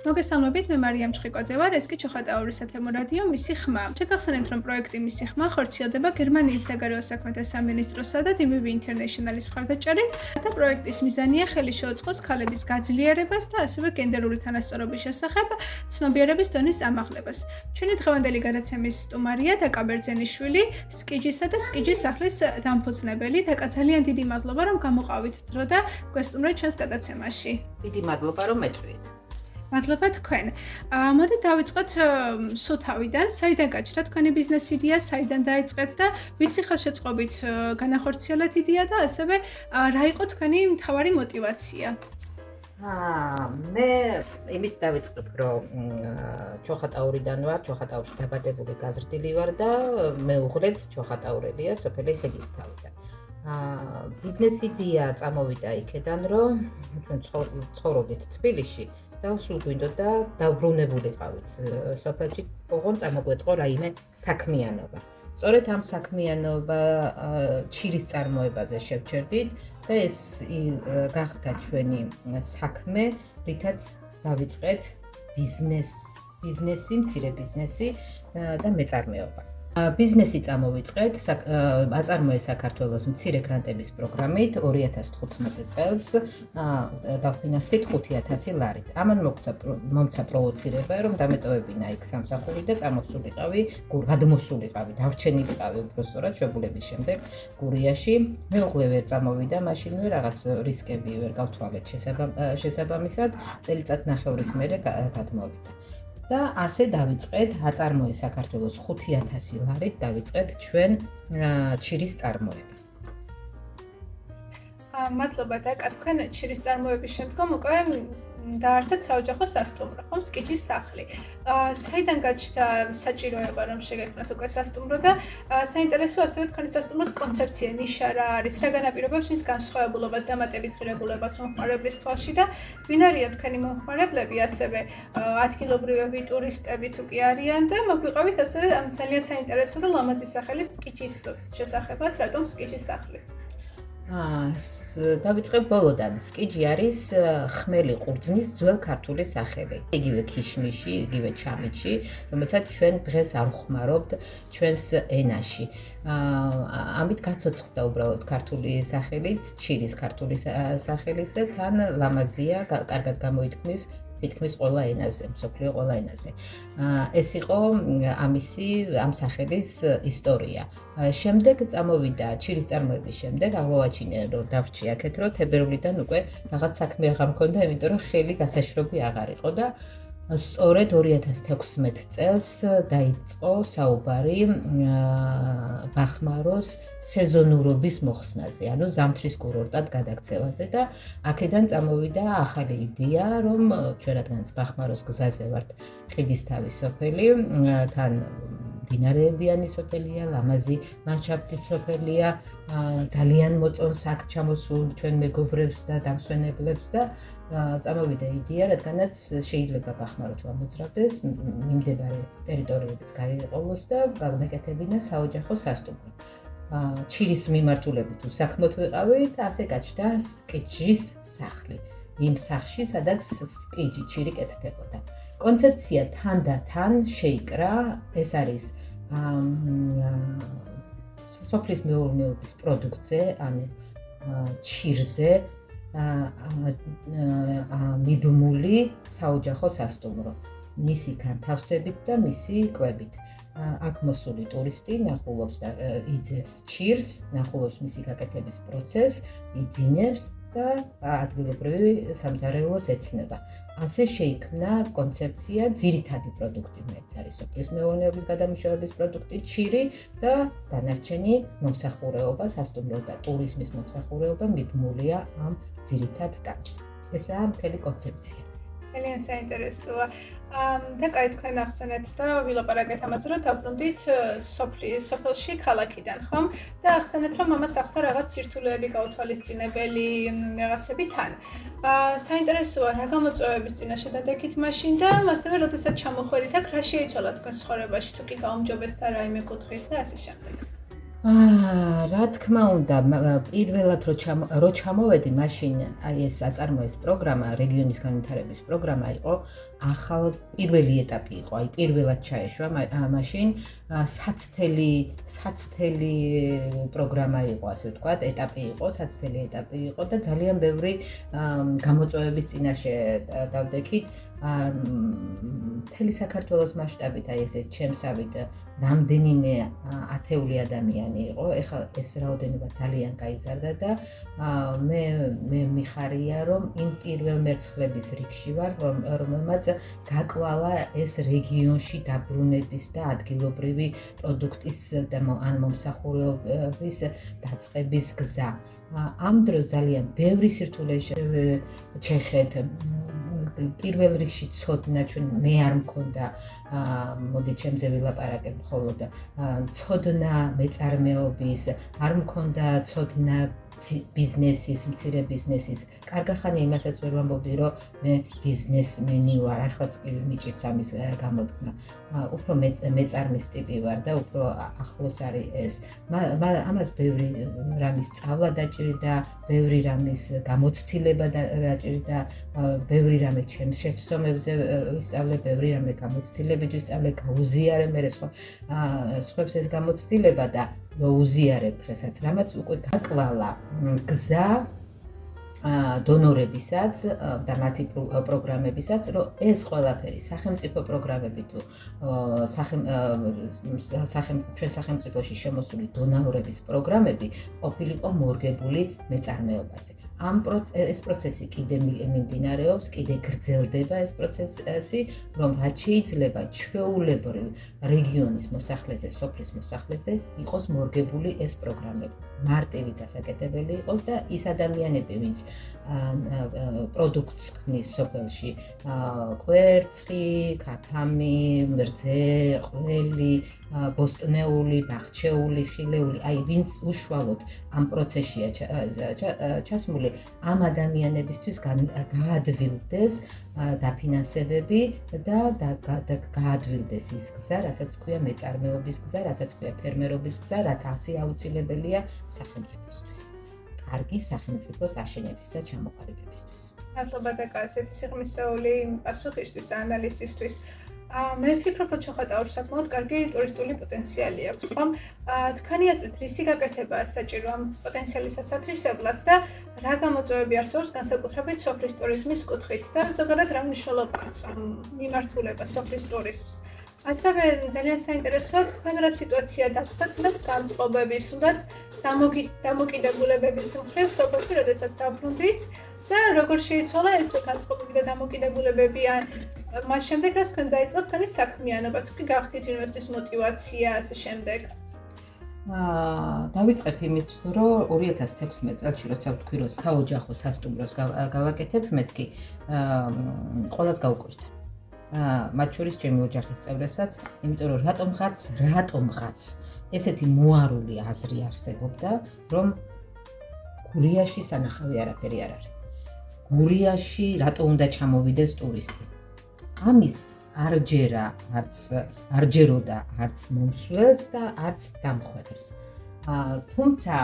მოგესალმებით, მე მარიამ ჩხიკვაძე ვარ, ეს კი ჩოხატაურის სათემო რადიო მისი ხმა. შეგახსენებთ, რომ პროექტი მისი ხმა ხორციელდება გერმანიის საგარეო საქმეთა სამინისტროსა და DMV International-ის მხარდაჭერით და პროექტის მიზანია ხელი შეუწყოს ქალების გაძლიერებას და ასევე გენდერული თანასწორობის შესახებ ცნობიერების დონის ამაღლებას. ჩვენი დღევანდელი გადაცემის სტუმარია დაკა ბერძენიშვილი, სკიჯისა და სკიჯის სახლის დამფუძნებელი. დაკა, ძალიან დიდი მადლობა, რომ გამოყავით დრო და გვესტუმრეთ ჩვენს გადაცემაში. დიდი მადლობა, რომ მეწვიეთ. მადლობა თქვენ. მოდით დავიწყოთ სუთავიდან. საიდან გაჩნდა თქვენი ბიზნეს იდეა, საიდან დაიწყეთ და ვისი ხელშეწყობით განახორციელეთ იდეა და ასევე რა იყო თქვენი მთავარი мотиваცია? მე იმით დავიწყებ, რომ ჩოხატაურიდან ვარ, ჩოხატაურში დაბადებული, გაზრდილი ვარ და მეუღლეც ჩოხატაურელია, სოფელი ხიდისთავიდან. ბიზნეს იდეა წამოვიდა იქედან, რომ ჩვენ ცხოვრობდით თბილისში და სულ გვინდოდა დაბრუნებულიყავით სოფელში, ოღონდ წამოგვეწყო რაიმე საქმიანობა. სწორედ ამ საქმიანობა ჩირის წარმოებაზე შევჩერდით და ეს გახდა ჩვენი საქმე, რითაც დავიწყეთ ბიზნესი, მცირე ბიზნესი და მეწარმეობა. ბიზნესი წამოვიწყეთ, აწარმოე საქართველოს მცირე გრანტების პროგრამით 2015 წელს დავფინანსდით 5,000 ლარით. ამან მომცა პროვოცირება, რომ დამეტოვებინა იქ სამსახური და გადმოსულიყავი, დარჩენილიყავი უბრალოდ შეგულების შემდეგ გურიაში. მეუღლე ვერ წამოვიდა მაშინვე, რაღაც რისკები ვერ გავთვალეთ შესაბამისად, წელიწადნახევრის მერე გადმოვიდა. და ასე დავიწყეთ აწარმოე საქართველოს 5,000 ლარით დავიწყეთ ჩვენ ჩირის წარმოება. მადლობა დაკა, თქვენ ჩირის წარმოების შემდგომ უკვე დაართეთ საოჯახო სასტუმრო, ხომ, სკიჯის სახლი. საიდან გაჩნდა საჭიროება, რომ შეგექმნათ უკვე სასტუმრო და საინტერესო ასევე თქვენი სასტუმროს კონცეფცია, ნიშა რა არის, რა განაპირობებს მის განსხვავებულობას, დამატებით ღირებულებას მომხმარებლის თვალში და ვინ არიან თქვენი მომხმარებლები, ასევე ადგილობრივები, ტურისტები თუ კი არიან და მოგვიყევით ასევე ძალიან საინტერესო და ლამაზი სახელი სკიჯის შესახებაც, რატომ სკიჯის სახლი? დავიწყებ ბოლოდან. სკიჯი არის ხმელი ყურძნის ძველ ქართული სახელი. იგივე ქიშმიში, იგივე ჩამიჩი, რომელსაც ჩვენ დღეს არ ვხმარობთ ჩვენს ენაში. ამით გაცოცხლდა უბრალოდ ქართული სახელით, ჩირის ქართული სახელის და თან ლამაზია, კარგად გამოითქმის თითქმის ყველა ენაზე, მსოფლიო ყველა ენაზე. ეს იყო ამ სახელის ისტორია. შემდეგ წამოვიდა ჩირის წარმოების შემდეგ, აღვაჩინე რომ დავრჩი აქეთ, რომ თებერვლიდან უკვე რაღაც საქმე აღარ მქონდა, იმიტომ რომ ხელი გასაშრობი აღარ იყო და სწორედ 2016 წელს დაიწყო საუბარი ბახმაროს სეზონურობის მოხსნაზე, ანუ ზამთრის კურორტად გადაქცევაზე და აქედან წამოვიდა ახალი იდეა, რომ ჩვენ რადგანაც ბახმაროს გზაზე ვართ, ხიდისთავის სოფელი, თან მდინარეებიანი სოფელია, ლამაზი ლანდშაფტის სოფელია, ძალიან მოწონს აქ ჩამოსულ ჩვენ მეგობრებს და დამსვენებლებს და წამოვიდა იდეა, რადგანაც შეიძლება ბახმარო თუ ამოძრავდეს, მიმდებარე ტერიტორიებიც გაიყოლოს და გამეკეთებინა საოჯახო სასტუმრო. ჩირის მიმართულებით უსაქმოდ ვიყავით, ასე გაჩნდა სკიჯის სახლი. იმ სახლში, სადაც სკიჯი ჩირი კეთდებოდა. კონცეფცია თან და თან შეიკრა, ეს არის სოფლის მეურნეობის პროდუქტზე, ანუ ჩირზე მიბმული საოჯახო სასტუმრო. მისი განთავსებით და მისი კვებით. აქ მოსული ტურისტი ნახულობს და იძეს ჩირს, ნახულობს მისი გაკეთების პროცესს, იძინებს და ადგილობრივი სამზარეულოს ეცნება. ასე შეიქმნა კონცეფცია, ძირითადი პროდუქტი მეც არის სოფლის მეურნეობის გადამუშავების პროდუქტი ჩირი და დანარჩენი მომსახურეობა, სასტუმრო და ტურიზმის მომსახურეობა მიბმულია ამ ძირითად ტანს. ესაა მთელი კონცეფცია. ძალიან საინტერესოა. დაკა, თქვენ ახსენეთ და ვილაპარაკეთ ამაზე, რომ დაბრუნდით სოფელში ქალაქიდან, ხომ? და ახსენეთ, რომ ამას ახდა რაღაც სირთულეები გაუთვალისწინებელი რაღაცები თან. საინტერესოა, რა გამოწვევების წინაშე დადექით მაშინ და ასევე როდესაც ჩამოხვედით აქ, რა შეიცვალა თქვენ ცხოვრებაში, თუ კი გაუმჯობესდა რაიმე კუთხით და ასე შემდეგ. რა თქმა უნდა, პირველად რო ჩამოვედი, მაშინ აი ეს აწარმოეს პროგრამა, რეგიონის განვითარების პროგრამა იყო ახალ პირველი ეტაპი იყო, აი პირველად ჩაეშვა მაშინ საცდელი პროგრამა იყო, ასე ვთქვათ, ეტაპი იყო, საცდელი ეტაპი იყო და ძალიან ბევრი გამოწვევების წინაშე დავდექით. მთელი საქართველოს მასშტაბით, აი ესე ჩემსავით რამდენიმე ათეული ადამიანი იყო. ეხლა ეს რაოდენობა ძალიან გაიზარდა და მე მიხარია, რომ იმ პირველ მერცხლების რიგში ვარ, რომელმაც გაკვალა ეს რეგიონში დაბრუნების და ადგილობრივი პროდუქტის ან მომსახურების დაწყების გზა. ამ დროს ძალიან ბევრი სირთულე ჩეხეთ. პირველ რიგში ცოდნა, ჩვენ მე არ მქონდა, მოდი ჩემზე ვილაპარაკებ მხოლოდ, ცოდნა მეწარმეობის, არ მქონდა ცოდნა ბიზნესის, მცირე ბიზნესის. კარგახანი იმასაც ვერ ვამბობდი, რომ მე ბიზნესმენი ვარ, ახლა მიჭირს ამის გამოთქმა. უფრო მეწარმის ტიპი ვარ და უფრო ახლოს არის ეს. ამას ბევრი რამის სწავლა დაჭირდა, ბევრი რამის გამოცდილება დაჭირდა, ბევრი რამე ჩემს შეცდომებზე ვისწავლე, ბევრი რამე გამოცდილებით ვისწავლე, გაუზიარე მე სხვებს ეს გამოცდილება და უზიარებ დღესაც, რამაც უკვე გაკვალა გზა დონორებისაც და მათი პროგრამებისაც, რომ ეს ყველაფერი სახელმწიფო პროგრამები თუ ჩვენ სახელმწიფოში შემოსული დონორების პროგრამები ყოფილიყო მორგებული მეწარმეობაზე. ეს პროცესი კიდე მიმდინარეობს, კიდე გრძელდება ეს პროცესი, რომ რაც შეიძლება ჩვეულებრივ რეგიონის მოსახლეზე, სოფლის მოსახლეზე იყოს მორგებული ეს პროგრამები. მარტივი დასაკეთებელი იყოს და ის ადამიანები, ვინც პროდუქტს ქმნის სოფელში, კვერცხი, ქათამი, მრძე, ყველი, ბოსტნეული, ბახჩეული, ხილეული, აი ვინც უშუალოდ ამ პროცესშია ჩასმული, ამ ადამიანებისთვის გაადვილდეს დაფინანსებები და გაადვილდეს ის გზა, რასაც ქვია მეწარმეობის გზა, რასაც ქვია ფერმერობის გზა, რაც ასე აუცილებელია სახელმწიფოსთვის. კარგი სახელმწიფოს აშენების და ჩამოყალიბებისთვის. მადლობა დაკა ასეთი სიღრმისეული პასუხისთვის და ანალიზისთვის. მე ვფიქრობ, რომ ჩოხატაურს საკმაოდ კარგი ტურისტული პოტენციალი აქვს, ხომ? თქვენი აზრით, რისი გაკეთება საჭირო ამ პოტენციალის ასათვისებლად და რა გამოწვევები არსებობს განსაკუთრებით სოფლის ტურიზმის კუთხით და ზოგადად რა მნიშვნელობა აქვს ამ მიმართულებას სოფლის ტურიზმს? ასევე ძალიან საინტერესოა თქვენ რა სიტუაცია დახვდათ თუნდაც განწყობების, თუნდაც დამოკიდებულებების მხრივ სოფელში, როდესაც დაბრუნდით და როგორ შეიცვალა ეს განწყობები და დამოკიდებულებები ან მას შემდეგ რაც თქვენ დაიწყოთ თქვენი საქმიანობა, თუ კი გახდით ინვესტორის მოტივაცია, ასე შემდეგ. დავიწყებ იმით, რომ 2016 წელს როცა ვთქვი, რომ საოჯახო სასტუმროს გავაკეთებ, მეთქი ყველას გაუკოჭდა. მათ შორის ჩემი ოჯახის წევრებსაც, იმიტომ რომ რატომღაც ესეთი მოარული აზრი არსებობდა, რომ გურიაში სანახავი არაფერი არ არის. გურიაში რატო უნდა ჩამოვიდეს ტურისტი? ამის არ ჯეროდა არც მომსვლელს და არც დამხვედრს. თუმცა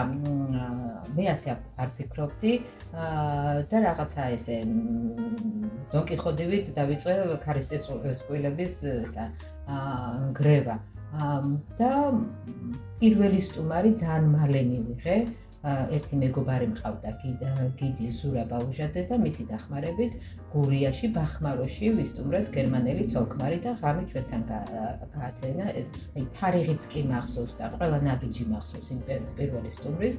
მე ასე არ ფიქრობდი და რაღაცა ესე დონკიხოდივით დავიწყე ქარის გრევა და პირველი სტუმარი ძალიან მალე მივიღე. ერთი მეგობარი მყავდა გიდი ზურა ბაუჟაძე და მისი დახმარებით გურიაში, ბახმაროში ვისტუმრეთ გერმანელი ცოლ-ქმარი და ღამე ჩვენთან გაათრენა. აი თარიღიც კი მახსოვს და ყველა ნაბიჯი მახსოვს იმ პირველი სტუმრის,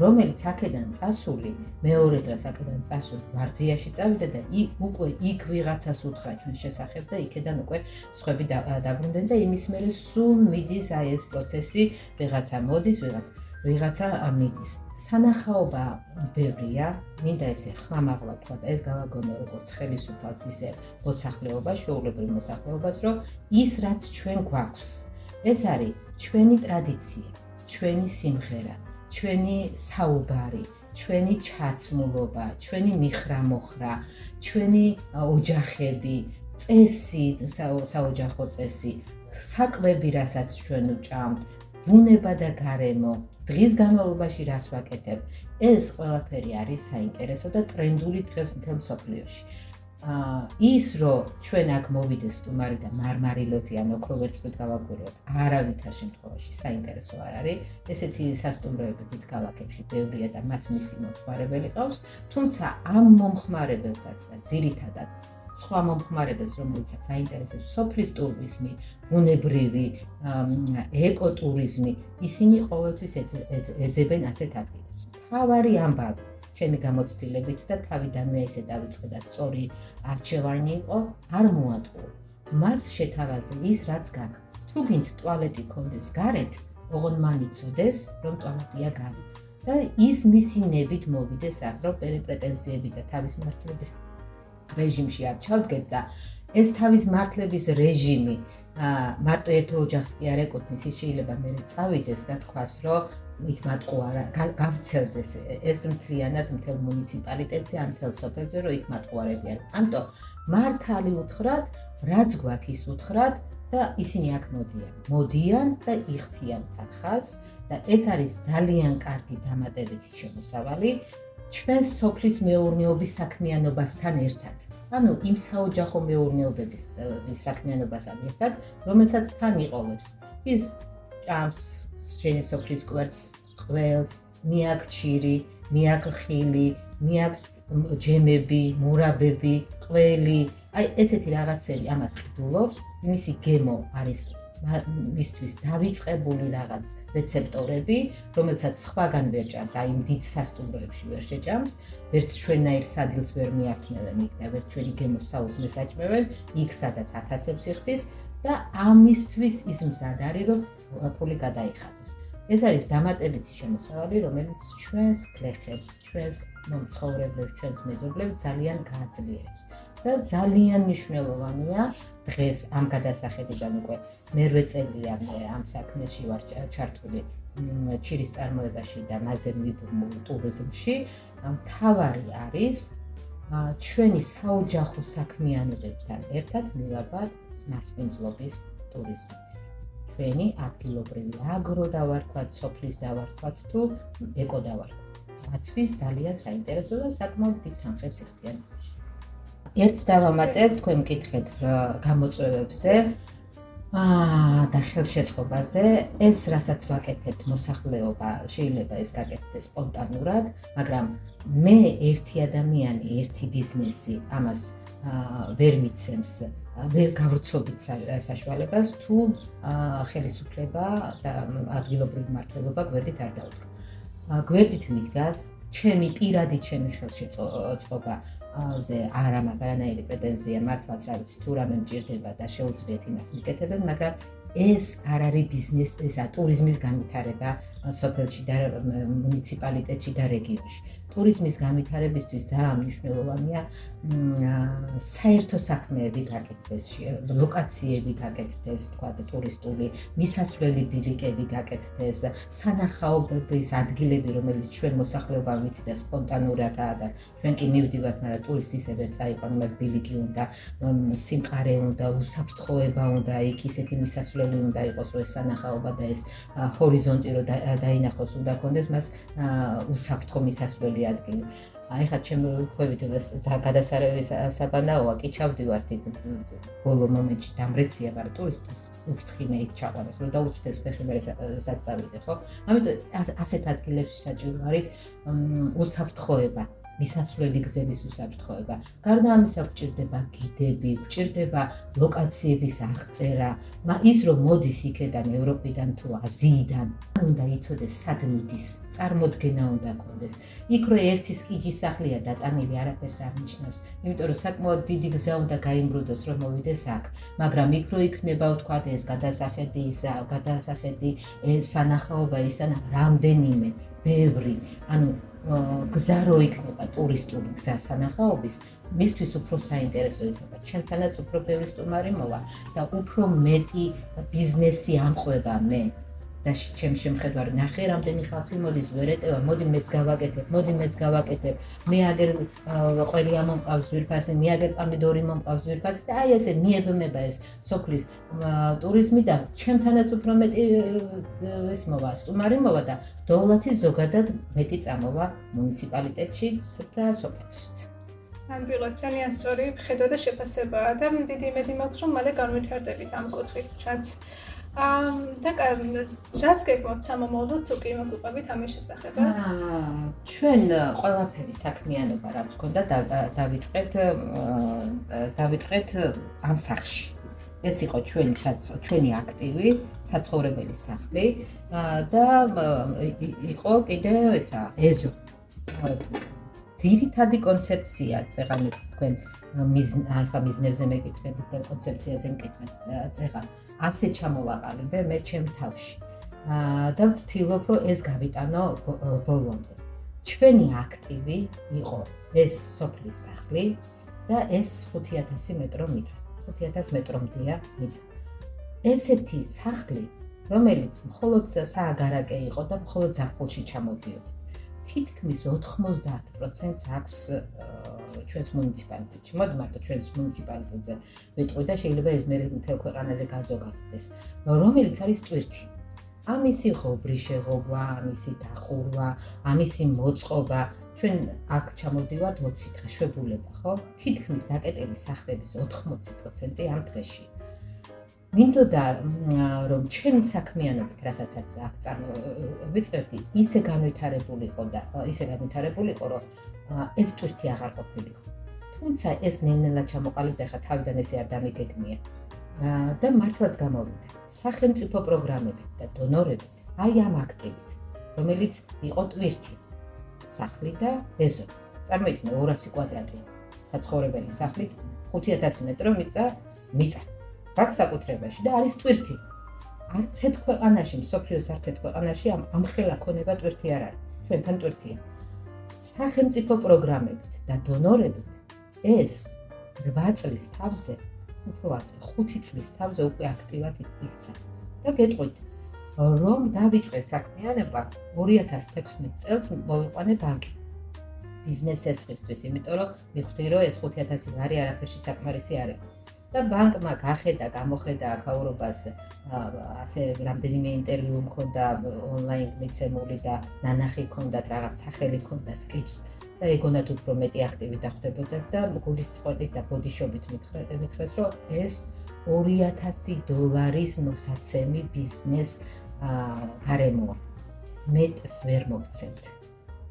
რომელიც აქედან წასული, მეორე დღეს აქედან წასული ვარძიაში წავიდა და უკვე იქ ვიღაცას უთხრა ჩვენ შესახებ და იქედან უკვე სხვები დაბრუნდნენ და იმის მერე სულ მიდის აი ეს პროცესი, ვიღაცა მოდის, ვიღაცა მიდის. სანახაობა ბევრია, მინდა ესე ხმამაღლა თქვა და ეს გავაგონო როგორც ხელისუფალს, ისე მოსახლეობას, შეულებრივ მოსახლეობას, რომ ის რაც ჩვენ გვაქვს, ეს არის ჩვენი ტრადიცია, ჩვენი სიმღერა, ჩვენი საუბარი, ჩვენი ჩაცმულობა, ჩვენი მიხრა-მოხრა, ჩვენი ოჯახები, წესი, საოჯახო წესი, საკვები, რასაც ჩვენ ვჭამთ, ბუნება და გარემო, დღის განმავლობაში რას ვაკეთებ, ეს ყველაფერი არის საინტერესო და ტრენდული დღეს მთელ მსოფლიოში. ის რომ ჩვენ აქ მოვიდეს სტუმარი და მარმარილოთი ან ოქროვერცხლით გავაგვიროთ, არავითარ შემთხვევაში საინტერესო არ არის. ესეთი სასტუმროები დიდ ქალაქებში ბევრია და მას მისი მომხმარებელი ყავს, თუმცა ამ მომხმარებელსაც და ძირითადად სხვა მომხმარებელს, რომელიცაც აინტერესებს სოფლის ტურიზმი, ბუნებრივი, ეკოტურიზმი, ისინი ყოველთვის ეძებენ ასეთ ადგილებს. მთავარი ამბავი ჩემი გამოცდილებით და თავიდანვე ესე დავიწყე და სწორი არჩევანი იყო, არ მოატყუო. მას შეთავაზე ის, რაც გაქვს. თუ გინდ ტუალეტი გქონდეს გარეთ, ოღონ მან იცოდეს, რომ ტუალეტია გარეთ. და ის მისი ნებით მოვიდეს აქ, რომ პრეტენზიები და თავის მართლების რეჟიმში არ ჩავდგეთ და ეს თავის მართლების რეჟიმი მარტო ერთ ოჯახს კი არ ეკუთვნის, ის შეიძლება მე წავიდეს და თქვას, რომ იქ მატყუარა გავრცელდეს ეს მთლიანად მთელ მუნიციპალიტეტზე ან მთელ სოფელზე, რომ იქ მატყუარები არ. ამიტომ მართალი უთხრათ, რაც გვაქვს ის უთხრათ და ისინი აქ მოდიან და იხთიან თანხას და ეს არის ძალიან კარგი დამატებითი შემოსავალი ჩვენს სოფლის მეურნეობის საქმიანობასთან ერთად. ანუ იმ საოჯახო მეურნეობების საქმიანობასთან ერთად, რომელსაც თან იყოლებს. ის ჭამს შენი სოფლის კვერცხს, ყველს, მიაქვს ჭირი, მიაქვს ხილი, მიაქვს ჯემები, მურაბები, ყველი. აი ესეთი რაღაცები ამას ხდულობს, მისი გემო არის მისთვის დავიწყებული რაღაც რეცეპტორები, რომელსაც სხვაგან ვერ ჭამს, აი იმ დიდ სასტუმროებში ვერ შეჭამს, ვერც ჩვენაირ სადილს ვერ მიართმევენ იქ და ვერც ჩვენი გემოს საუზმეს აჭმევენ, იქ სადაც ათასებს იხდის და ამისთვის ის მზად არის, რომ ფული გადაიხადოს. ეს არის დამატებითი შემოსავალი, რომელიც ჩვენს გლეხებს, ჩვენს მომცხოვრებლებს, ჩვენს მეზობლებს ძალიან გააძლიერებს. და ძალიან მნიშვნელოვანია დღეს ამ გადასახედიდან უკვე მერვე წელია მე ამ საქმეში ვარ ჩართული ჭირის წარმოებაში და მასზე მიდრულ ტურიზმში. მთავარი არის ჩვენი საოჯახო საქმიანობებთან ერთად მივაბად მასპინძლობის ტურიზმი. ჩვენი ადგილობრივი აგრო დავარქვათ, სოფლის დავარქვათ თუ ეკო დავარქვათ. მათთვის ძალიან საინტერესო და საკმაოდ დიდ თანხებს იხდიან. ერთს დავამატებ თქვენ მკითხეთ გამოწვევებზე და ხელშეწყობაზე. ეს რასაც ვაკეთებთ მოსახლეობა, შეიძლება ეს გაკეთდეს სპონტანურად, მაგრამ მე ერთი ადამიანი, ერთი ბიზნესი ამას ვერ მიცემს, ვერ გავრცობით საშუალებას, თუ ხელისუფლება და ადგილობრივი მმართველობა გვერდით არ დაუდგა. გვერდით მიდგას ჩემი პირადი ხელშეწყობა ზე არა მაგარანაირი პრეტენზია მართლაც რა ვიცი თუ რამე მჭირდება და შეუძლიათ იმას მიკეთებენ, მაგრამ ეს არ არის ბიზნეს, ესა ტურიზმის განვითარება სოფელში და მუნიციპალიტეტში და რეგიონში. ტურიზმის განვითარებისთვის ძალიან მნიშვნელოვანია საერთო საქმეები გაკეთდეს, ლოკაციები გაკეთდეს, თქვა ტურისტული მისასვლელი ბილიკები გაკეთდეს, სანახაობების ადგილები, რომელიც ჩვენ მოსახლეობამ ვიცი და სპონტანურადაა და ჩვენ კი მივდივართ, მაგრამ ტურისტი ისე ვერ წაიყვან, მას ბილიკი უნდა, სიმყარე უნდა, უსაფრთხოება უნდა, იქ ისეთი მისასვლელი უნდა იყოს, რომ ეს სანახაობა და ეს ჰორიზონტი რომ დაინახოს უნდა კონდეს მას უსაფრთხო მისასვლელი ადგილი. ეხლა ჩემი ხვევით გადასარევი საბანაოა, კი ჩავდივართ იქ ბოლო მომენტში დამრეცია, მაგრამ ტურისტის ურთხიმე იქ ჩაყვანას, რომ დაუცდეს ფეხი მერე საწავიდე, ხო? ამიტომ ასეთ ადგილებში საჭირო არის უსაფრთხოება. მისასვლელი გზების უსაფრთხოება. გარდა ამისა გვჭირდება გიდები, გვჭირდება ლოკაციების აღწერა, ის რომ მოდის იქედან ევროპიდან თუ აზიიდან, უნდა იცოდეს სად მიდის, წარმოდგენა უნდა გქონდეს. იქ რო ერთი სკიჯის სახლია დატანილი, არაფერს არ ნიშნავს, იმიტომ რომ საკმაოდ დიდი გზა უნდა გაიმრუდოს, რომ მოვიდეს აქ. მაგრამ იქ რო იქნება ვთქვათ ეს გადასახედი, სანახაობა, რამდენიმე, ბევრი, ანუ გზა რო იქნება ტურისტული გზა სანახაობის, მისთვის უფრო საინტერესო იქნება. ჩემთანაც უფრო ბევრი სტუმარი მოვა და უფრო მეტი ბიზნესი ამყვება მე და ჩემს შემხედვარი ნახე რამდენი ხალხი მოდის ვერ ეტევა, მოდი მეც გავაკეთებ, მე აგერ ყველია მომყავს ძვირფასი, მე აგერ პომიდორი მომყავს ძვირფასი და აი ესე მიებმება ეს სოფლის ტურიზმი და ჩემთანაც უფრო მეტი ეს მოვა, სტუმარი მოვა და დოვლათი ზოგადად მეტი წამოვა მუნიციპალიტეტშიც და სოფელშიც. ნამდვილად ძალიან სწორი ხედვა და შეფასებაა და დიდი იმედი მაქვს რომ მალე განვითარდებით ამ კუთხით რაც და რას გეკმოთ სამომავლოდ თუ კი მოგვიყვებით ამის შესახებაც? ჩვენ ყველაფერი საქმიანობა რაც გქონდა დავიწყეთ ამ სახლში. ეს იყო ჩვენი აქტივი საცხოვრებელი სახლი და იყო კიდე ესა ეზო. ძირითადი კონცეფცია წეღანი თქვენ ახლა მიზნებზე მეკითხებით და კონცეფციაზე მკითხეთ წეღან. ასე ჩამოვაყალიბე მე ჩემ თავში და ვცდილობ რომ ეს გავიტანო ბოლომდე. ჩვენი აქტივი იყო ეს სოფლის სახლი და ეს 5000 მეტრო მიწა. 5000 მეტრომდეა მიწა. ესეთი სახლი, რომელიც მხოლოდ სააგარაკე იყო და მხოლოდ ზაფხულში ჩამოვდიოდი. თითქმის 90% აქვს ჩვენს მუნიციპალიტეტში. მოდი მარტო ჩვენს მუნიციპალიტეტზე ვიტყვი და შეიძლება ეს მე მთელ ქვეყანაზე გაზოგადდეს. რომელიც არის ტვირთი. ამისი ღობრი შეღობა, ამისი დახურვა, ამისი მოწყობა. ჩვენ აქ ჩამოვდივართ 20 დღე შვებულება, ხო? თითქმის დაკეტილი სახლების 80% ამ დღეში. მინდოდა რომ ჩემი საქმიანობით, რასაც აქ ვიწყებდი, ისე განვითარებულიყო, რომ ეს ტვირთი აღარ ყოფილიყო. თუმცა ეს ნელ-ნელა ჩამოყალიბდა, ხა თავიდან ესე არ დამიგეგმია. და მართლაც გამოვიდა. სახელმწიფო პროგრამებით და დონორებით, აი ამ აქტივით, რომელიც იყო ტვირთი, სახლი და ეზო. წარმოიდგინე 200 კვადრატი საცხოვრებელი სახლით, 5000 მეტრო მიწა. გაკსაკუთრებაში და არის ტვირთი. არც ერთ ქვეყანაში, მსოფლიოს არც ერთ ქვეყანაში ამ ხელა ქონება ტვირთი არ არის. ჩვენთან ტვირთია. სახელმწიფო პროგრამებით და დონორებით ეს 8 წლის თავზე, უფრო ადრე 5 წლის თავზე უკვე აქტივად იქცა. და გეტყვით, რომ დავიწყე საქმიანობა 2016 წელს მოვიყვანე ბანკი. ბიზნეს ესხისთვის, იმიტომ რომ მივხვდი რომ ეს 5000 ლარი არაფერში საკმარისი არ არის. და ბანკმა გახედა, გამოხედა აქაურობას, ასე რამდენიმე ინტერვიუ მქონდა ონლაინ მიცემული და ნანახი ჰქონდათ, რაღაც სახელი ჰქონდა სკიჩს და ეგონათ უფრო მეტი აქტივი დახვდებოდათ და გულისწყობით და ბოდიშობით მითხრეს, რომ ეს $2000 მოსაცემი ბიზნეს გარემოა. მეტს ვერ მოგცემთ.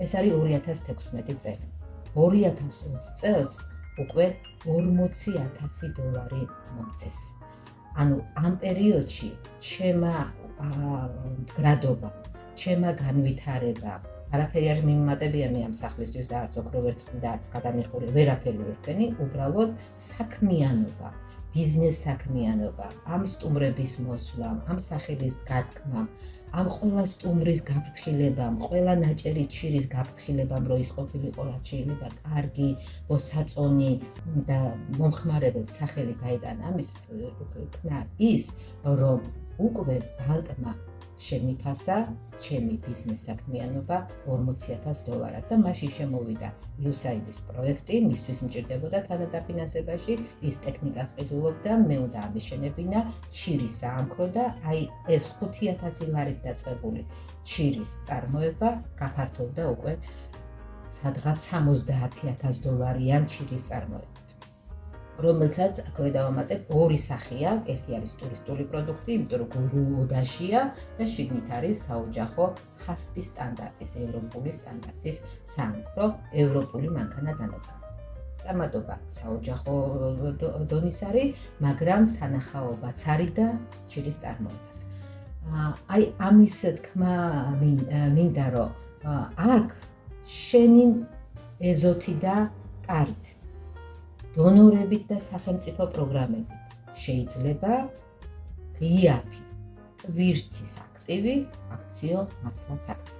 ეს არის 2016 წელი. 2020 წელს უკვე $40,000 მომცეს. ანუ ამ პერიოდში ჩემა გრადობა, ჩემა განვითარება, არაფერი არ მიმატებია მე ამ სახლისთვის და არც ოქრო ვერცხლი და არც გადამიხური ვერაფერი ვერ ვქენი, უბრალოდ საქმიანობა, ბიზნეს საქმიანობა, ამ სტუმრების მოსვლამ, ამ სახელის გათქმამ, ამ ყველა სტუმრის გაფრთხილებამ, ყველა ნაჭერი ჩირის გაფრთხილებამ, რომ ის ყოფილიყო რაც შეიძლება კარგი, მოსაწონი და მომხმარებელს სახელი გაიტანა. ამის თქმა ის, რომ უკვე ბანკმა შემიფასა ჩემი ბიზნეს საქმიანობა $40,000 და მაშინ შემოვიდა USAID-ის პროექტი, მისთვის მჭირდებოდა თანადაფინანსებაში, ის ტექნიკას ყიდულობდა, მე უნდა ამიშენებინა ჩირის საამქრო და აი ეს $5,000 დაწყებული ჩირის წარმოება გაფართოვდა უკვე სადღაც $70,000-იან ჩირის წარმოებით. რომელსაც აქვე დავამატებ ორი სახია, ერთი არის ტურისტული პროდუქტი, იმიტომ რომ გულოდაშია და შიგნით არის საოჯახო ხასპის სტანდარტის, ევროპული სტანდარტის საამქრო, ევროპული მანქანა დანადგარი. წარმატება საოჯახო დონის არის, მაგრამ სანახაობაც არის და ჩირის წარმოებაც. აი ამის თქმა მინდა რომ აქ შენი ეზოთი და კარით დონორებით და სახელმწიფო პროგრამებით შეიძლება ღიაფი, ტვირთის აქტივი, აქციო მართლაც აქტივად.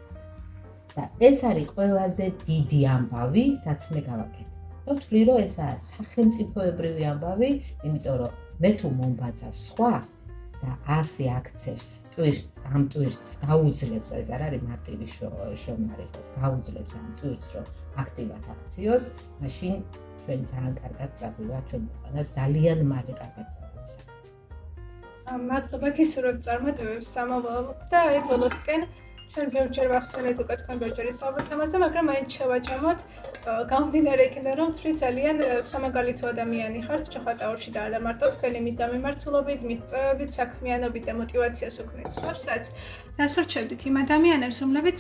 და ეს არის ყველაზე დიდი ამბავი, რაც მე გავაკეთე. და ვთვლი, რომ ესაა სახელმწიფოებრივი ამბავი, იმიტომ რომ მე თუ მომბაძავ სხვა, და 100 აქცევს ამ ტვირთს გაუძლებს, ეს არ არის მარტივი შრომა იყოს, გაუძლებს ამ ტვირთს, რომ აქტივად აქციოს, მაშინ ჩვენ ძალიან კარგად წაგვივა ჩვენ ქვეყანას ძალიან მალე კარგად წაგვივა საქმე. მადლობა გისურვებთ წარმატებებს სამოვალოდ და აი ბოლოსკენ ჩვენ ბევრჯერ ვახსენეთ უკვე თქვენ ბევრჯერ ისაუბრეთ ამაზე, მაგრამ მაინც შევაჯამოთ გამომდინარე იქიდან, რომ თქვენ ძალიან სამაგალითო ადამიანი ხართ ჩოხატაურში და არა მარტო თქვენი მისდამემართულობით, მიღწევებით, საქმიანობით და მოტივაციას უქმნით ხარსაც. რას ურჩევდით იმ ადამიანებს, რომლებიც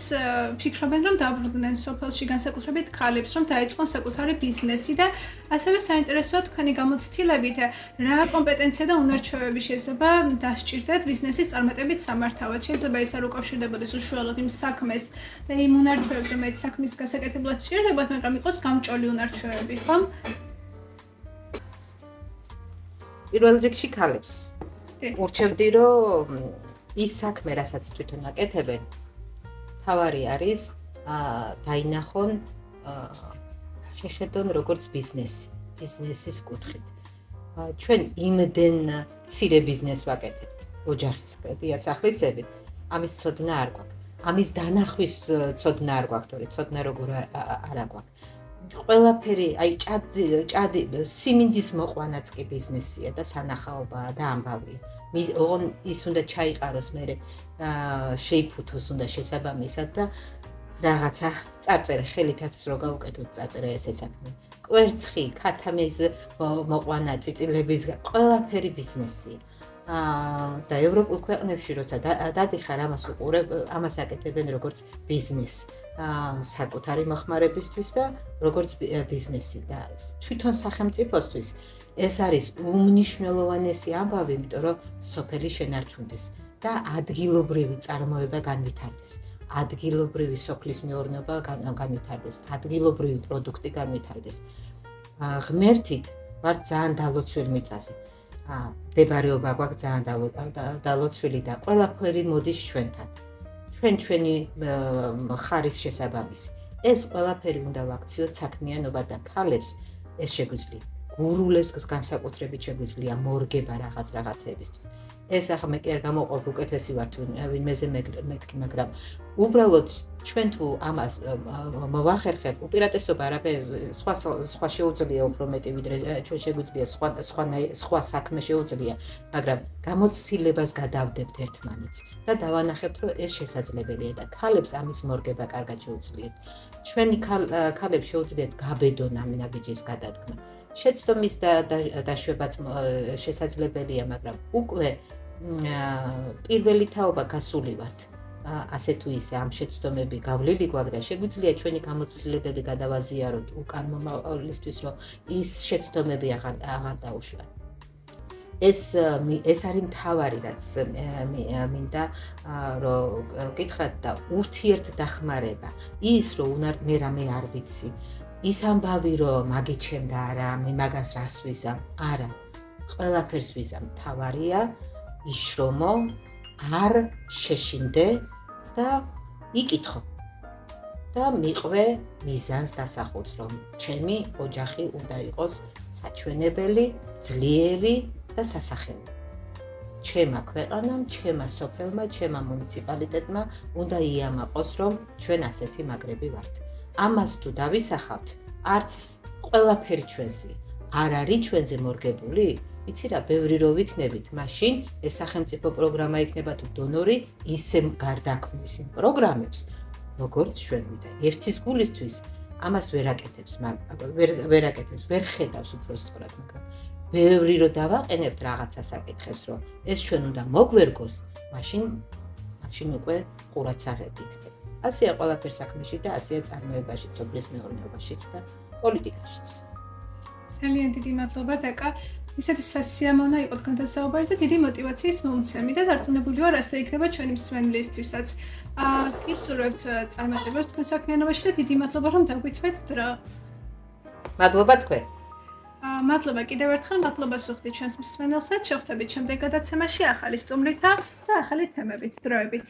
ფიქრობენ, რომ დაბრუნდნენ სოფელში, განსაკუთრებით ქალებს, რომ დაეწყონ საკუთარი ბიზნესი და ასევე საინტერესოა თქვენი გამოცდილებით, რა კომპეტენცია და უნარჩვევები შეიძლება დასჭირდეთ ბიზნესის წარმატებით სამართავად. შეიძლება ეს არ უკავშირდებოდეს უშუალოდ იმ საქმეს და იმ უნარჩვევებს, რომელიც საქმის გასაკეთებლად სჭირდებათ, მაგრამ იყოს გამჭოლი უნარჩვევები, ხომ? პირველ რიგში ქალებს ურჩევდი, რომ ის საქმე, რასაც თვითონ აკეთებენ, თავარი არის დაინახონ, შეხედონ როგორც ბიზნესის კუთხით. ჩვენ იმდენ მცირე ბიზნესს ვაკეთებთ, ოჯახის დიასახლისებით, ამის ცოდნა არ გვაქვს. ამის დანახვის ცოდნა არ გვაქვს, თორე ცოდნა როგორ არ გვაქვს. ყველაფერი, აი ჭადი, სიმინდის მოყვანაც კი ბიზნესია და სანახაობაა და ამბავია. ოღონ ის უნდა ჩაიყაროს მერე შეიფუთოს უნდა შესაბამისად და რაღაცა წარწერე ხელითაც რო გავუკეთოთ წარწერე ესე საქმე. კვერცხი, ქათამის მოყვანა, წიწილების ყველაფერი ბიზნესია. და ევროპულ ქვეყნებში როცა დადიხარ ამას უყურებ, ამას აკეთებენ როგორც ბიზნესს. საკუთარი მოხმარებისთვის და როგორც ბიზნესი და თვითონ სახელმწიფოსთვის ეს არის უმნიშვნელოვანესი ამბავი, იმიტომ რომ სოფელი შენარჩუნდეს და ადგილობრივი წარმოება განვითარდეს. ადგილობრივი სოფლის მეურნეობა განვითარდეს, ადგილობრივი პროდუქტი განვითარდეს. ღმერთით ვარ ძალიან დალოცვილი მიწაზე. მდებარეობა გვაქვს ძალიან დალოცვილი და ყველაფერი მოდის ჩვენთან. ჩვენი ხარის შესაბამისი. ეს ყველაფერი უნდა ვაქციოთ საქმიანობა და ქალებს ეს შეგვიძლია. გურულებს განსაკუთრებით შეგვიძლია მორგება რაღაცეებისთვის. ეს ახლა მე კი არ გამოყოფ უკეთესი ვარ თუ ვინმეზე მეთქი, მაგრამ უბრალოდ ჩვენ თუ ამას მოვახერხებ, უპირატესობა არაფერი სხვა შეუძლია უფრო მეტი ვიდრე ჩვენ შეგვიძლია სხვა საქმე შეუძლია, მაგრამ გამოცდილებას გადავდებთ ერთმანეთს და დავანახებთ, რომ ეს შესაძლებელია და ქალებს ამის მორგება კარგად შეუძლიათ. ჩვენი ქალებს შეუძლიათ გაბედონ ამ ნაბიჯის გადადგმა. შეცდომის დაშვებაც შესაძლებელია, მაგრამ უკვე პირველი თაობა გასული ვართ. ასე თუ ისე ამ შეცდომები გავლილი გვაქვს და შეგვიძლია ჩვენი გამოცდილებელი გადავაზიაროთ უკან მომავლისთვის, რომ ის შეცდომები აღარ დაუშვათ. ეს არის მთავარი, რაც მინდა რომ გითხრათ და ურთიერთდახმარება. ის რომ მე რამე არ ვიცი. ის ამბავი რომ მაგიჩემ და არა, მე მაგას რას ვიზამ, არა. ყველაფერს ვიზამ, თავარია იშრომო, არ შეშინდე და იკითხო. და მიყვე მიზანს დასახულს, რომ ჩემი ოჯახი უნდა იყოს საჩვენებელი, ძლიერი და სასახელი. ჩემა ქვეყანამ, ჩემა სოფელმა, ჩემა მუნიციპალიტეტმა უნდა იამაყოს, რომ ჩვენ ასეთი მაგრები ვართ. ამას თუ დავისახავთ, არც ყველაფერი ჩვენზე არ არის ჩვენზე მორგებული, იცი რა, ბევრი რო ვიქნებით, მაშინ ეს სახელმწიფო პროგრამა იქნება თუ დონორი ისე გარდაქმნის იმ პროგრამებს, როგორც ჩვენ ვიდა. ერთის გულისთვის ამას ვერ აკეთებს, ვერ ხედავს უფრო სწორად, მაგრამ ბევრი რო დავაყენებთ რაღაცა საკითხებს, რომ ეს ჩვენ უნდა მოგვერგოს, მაშინ უკვე ყურადსაღები იქნება. ასეა ყველაფერ საქმეში და ასეა წარმოებაში, სოფლის მეურნეობაშიც და პოლიტიკაშიც. ძალიან დიდი მადლობა დაკა. ისეთი სასიამოვნო იყო თქვენთან საუბარი და დიდი მოტივაციის მომცემი და დარწმუნებული ვარ, ასე იქნება ჩვენი მსმენელისთვისაც. გისურვებთ წარმატებებს თქვენ საქმიანობაში და დიდი მადლობა, რომ დაგვითმეთ დრო. მადლობა თქვენ. მადლობა კიდევ ერთხელ, მადლობა სუხდით ჩვენს მსმენელსაც. შევხვდებით შემდეგ გადაცემაში ახალი სტუმრითა და ახალი თემებით. დროებით.